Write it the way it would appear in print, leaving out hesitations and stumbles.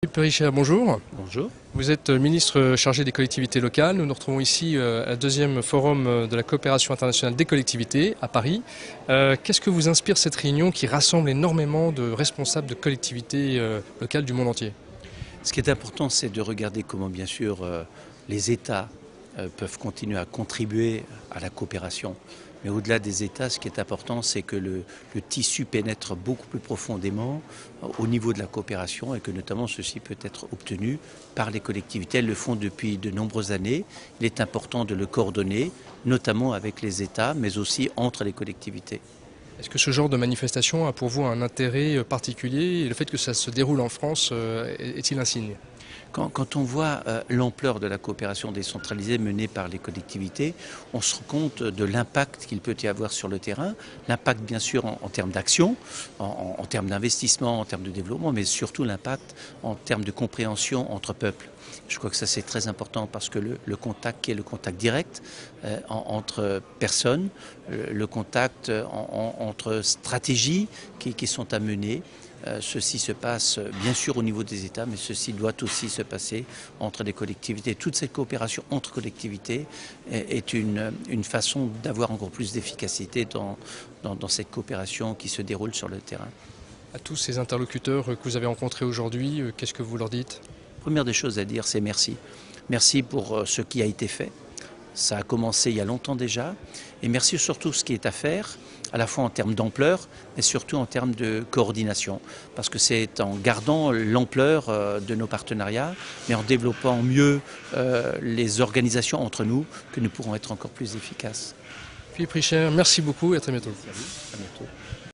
Philippe Richard, bonjour. Bonjour. Vous êtes ministre chargé des collectivités locales. Nous nous retrouvons ici à deuxième forum de la coopération internationale des collectivités à Paris. Qu'est-ce que vous inspire cette réunion qui rassemble énormément de responsables de collectivités locales du monde entier? Ce qui est important, c'est de regarder comment, bien sûr, les États peuvent continuer à contribuer à la coopération. Mais au-delà des États, ce qui est important, c'est que le tissu pénètre beaucoup plus profondément au niveau de la coopération et que notamment ceci peut être obtenu par les collectivités. Elles le font depuis de nombreuses années. Il est important de le coordonner, notamment avec les États, mais aussi entre les collectivités. Est-ce que ce genre de manifestation a pour vous un intérêt particulier et le fait que ça se déroule en France est-il un signe? Quand on voit l'ampleur de la coopération décentralisée menée par les collectivités, on se rend compte de l'impact qu'il peut y avoir sur le terrain, l'impact bien sûr en termes d'action, en termes d'investissement, en termes de développement, mais surtout l'impact en termes de compréhension entre peuples. Je crois que ça c'est très important parce que le contact qui est le contact direct entre personnes, le contact entre stratégies qui sont à mener, ceci se passe bien sûr au niveau des États, mais ceci doit aussi se passer entre les collectivités. Toute cette coopération entre collectivités est une façon d'avoir encore plus d'efficacité dans cette coopération qui se déroule sur le terrain. À tous ces interlocuteurs que vous avez rencontrés aujourd'hui, qu'est-ce que vous leur dites? Première des choses à dire, c'est merci. Merci pour ce qui a été fait. Ça a commencé il y a longtemps déjà. Et merci surtout ce qui est à faire, à la fois en termes d'ampleur, mais surtout en termes de coordination. Parce que c'est en gardant l'ampleur de nos partenariats, mais en développant mieux les organisations entre nous, que nous pourrons être encore plus efficaces. Philippe Richard, merci beaucoup et à très bientôt. Salut, à bientôt.